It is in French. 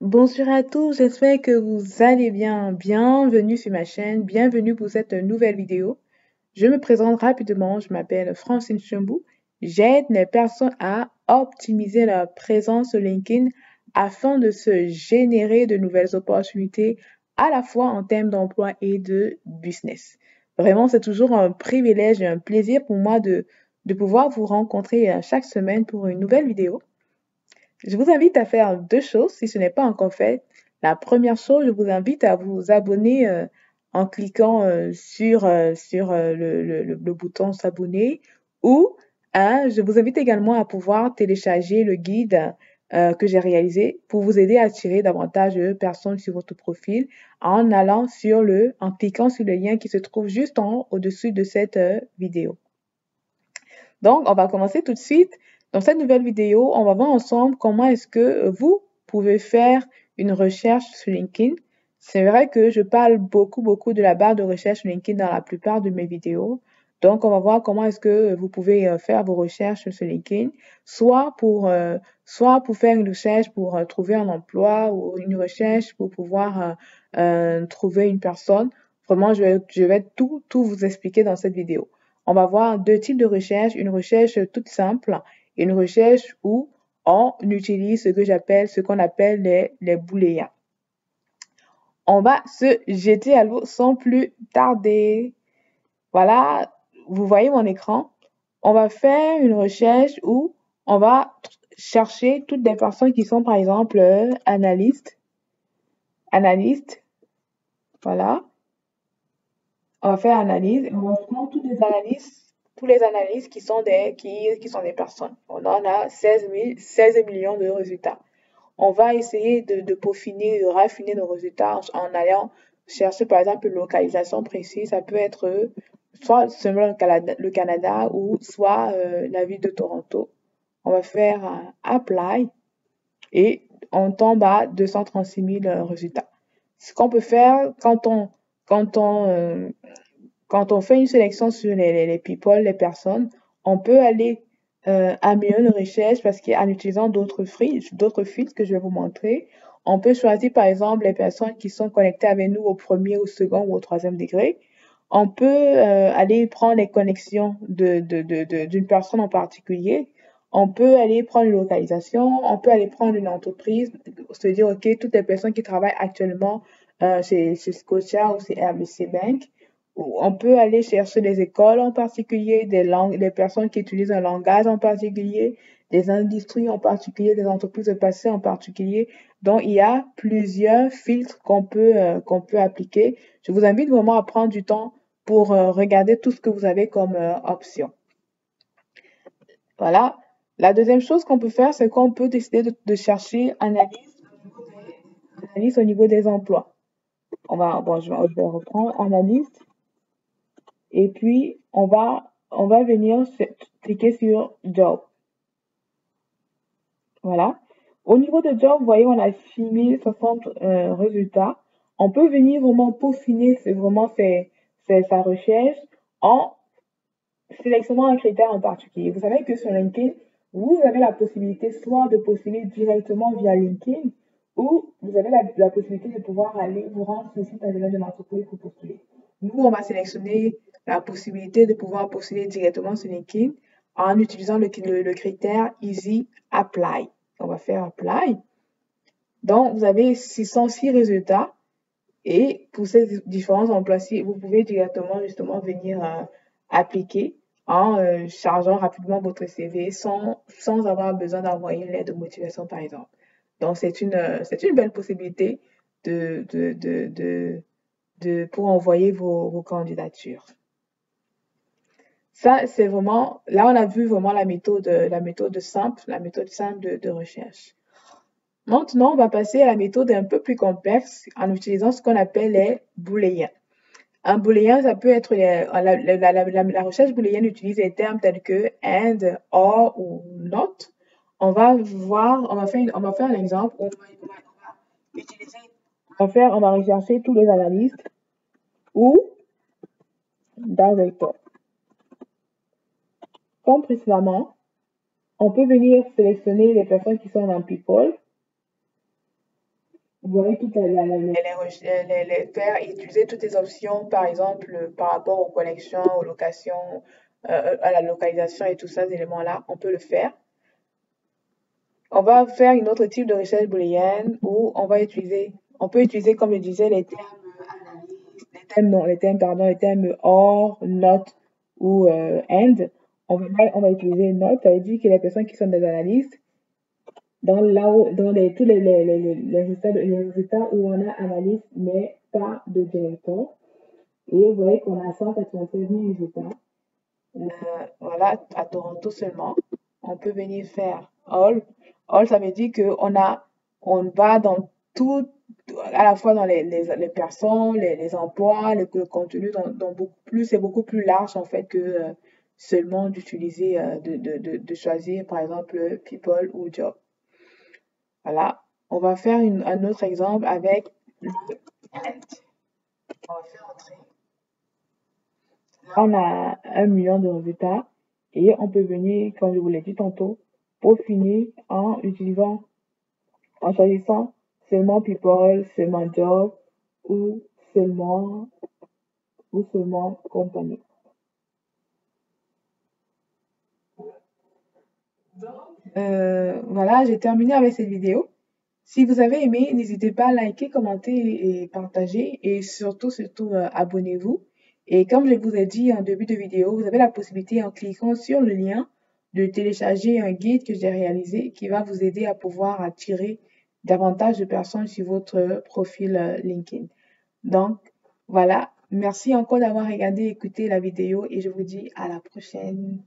Bonjour à tous, j'espère que vous allez bien. Bienvenue sur ma chaîne, bienvenue pour cette nouvelle vidéo. Je me présente rapidement, je m'appelle Francine Chambou. J'aide les personnes à optimiser leur présence sur LinkedIn afin de se générer de nouvelles opportunités à la fois en termes d'emploi et de business. Vraiment, c'est toujours un privilège et un plaisir pour moi de pouvoir vous rencontrer chaque semaine pour une nouvelle vidéo. Je vous invite à faire deux choses si ce n'est pas encore fait. La première chose, je vous invite à vous abonner en cliquant sur le bouton s'abonner ou je vous invite également à pouvoir télécharger le guide que j'ai réalisé pour vous aider à attirer davantage de personnes sur votre profil en cliquant sur le lien qui se trouve juste en haut au-dessus de cette vidéo. Donc, on va commencer tout de suite. Dans cette nouvelle vidéo, on va voir ensemble comment est-ce que vous pouvez faire une recherche sur LinkedIn. C'est vrai que je parle beaucoup de la barre de recherche sur LinkedIn dans la plupart de mes vidéos. Donc, on va voir comment est-ce que vous pouvez faire vos recherches sur LinkedIn, soit pour faire une recherche pour trouver un emploi ou une recherche pour pouvoir trouver une personne. Vraiment, je vais tout vous expliquer dans cette vidéo. On va voir deux types de recherche, une recherche toute simple et une recherche où on utilise ce qu'on appelle les booléens. On va se jeter à l'eau sans plus tarder. Voilà, vous voyez mon écran. On va faire une recherche où on va chercher toutes les personnes qui sont par exemple analystes, voilà. On va faire analyse et on va prendre tous les analyses qui sont des personnes. On en a 16 millions de résultats. On va essayer de peaufiner, de raffiner nos résultats en allant chercher par exemple une localisation précise. Ça peut être soit seulement le Canada ou soit la ville de Toronto. On va faire apply et on tombe à 236 000 résultats. Ce qu'on peut faire quand on, euh, quand on fait une sélection sur les people, les personnes, on peut aller améliorer nos recherches parce qu'en utilisant d'autres filtres que je vais vous montrer, on peut choisir par exemple les personnes qui sont connectées avec nous au premier, au second ou au troisième degré. On peut aller prendre les connexions d'une personne en particulier. On peut aller prendre une localisation, on peut aller prendre une entreprise, se dire, OK, toutes les personnes qui travaillent actuellement chez Scotia ou chez RBC Bank, on peut aller chercher des écoles en particulier, des personnes qui utilisent un langage en particulier, des industries en particulier, des entreprises de passé en particulier. Donc, il y a plusieurs filtres qu'on peut appliquer. Je vous invite vraiment à prendre du temps pour regarder tout ce que vous avez comme option. Voilà. La deuxième chose qu'on peut faire, c'est qu'on peut décider de chercher analyse au niveau des emplois. Je vais reprendre analyse. Et puis, on va venir cliquer sur Job. Voilà. Au niveau de Job, vous voyez, on a 6060 résultats. On peut venir vraiment peaufiner sa recherche en sélectionnant un critère en particulier. Vous savez que sur LinkedIn, vous avez la possibilité soit de postuler directement via LinkedIn ou vous avez la possibilité de pouvoir aller vous rendre sur le site internet de l'entreprise pour postuler. Nous, on va sélectionner la possibilité de pouvoir postuler directement sur LinkedIn en utilisant le critère Easy Apply. On va faire Apply. Donc, vous avez 606 résultats et pour ces différents emplois-ci, vous pouvez directement justement venir appliquer en chargeant rapidement votre CV sans avoir besoin d'envoyer une lettre de motivation, par exemple. Donc, c'est une belle possibilité de, de, de, de, pour envoyer vos candidatures. Ça, c'est vraiment, là, on a vu vraiment la méthode simple de recherche. Maintenant, on va passer à la méthode un peu plus complexe en utilisant ce qu'on appelle les booléens. Un booléen, ça peut être la recherche booléenne utilise des termes tels que and, or ou not. On va faire un exemple. Utiliser, on va rechercher tous les analystes ou directors. Comme précédemment, on peut venir sélectionner les personnes qui sont dans People vous voyez toutes faire utiliser toutes les options, par exemple, par rapport aux connexions, aux locations, à la localisation et tous ces éléments-là, on peut le faire. On va faire une autre type de recherche booléenne où on peut utiliser, comme je disais, les termes or, not ou and. On va utiliser not, ça veut dire que les personnes qui sont des analystes, dans tous les résultats où on a analyste, mais pas de directeur. Et vous voyez qu'on a 196 000 résultats. Voilà, à Toronto seulement. On peut venir faire all. All, ça veut dire on va dans tout, à la fois dans les personnes, les emplois, le contenu, dans beaucoup plus, c'est beaucoup plus large en fait que seulement d'utiliser, de choisir par exemple people ou job. Voilà, on va faire un autre exemple avec le and. On va faire entrer. Là, on a 1 million de résultats et on peut venir, comme je vous l'ai dit tantôt, peaufiner en choisissant seulement people, seulement job ou seulement, compagnie. Voilà, j'ai terminé avec cette vidéo. Si vous avez aimé, n'hésitez pas à liker, commenter et partager et surtout, abonnez-vous. Et comme je vous ai dit en début de vidéo, vous avez la possibilité en cliquant sur le lien de télécharger un guide que j'ai réalisé qui va vous aider à pouvoir attirer davantage de personnes sur votre profil LinkedIn. Donc, voilà. Merci encore d'avoir regardé et écouté la vidéo et je vous dis à la prochaine.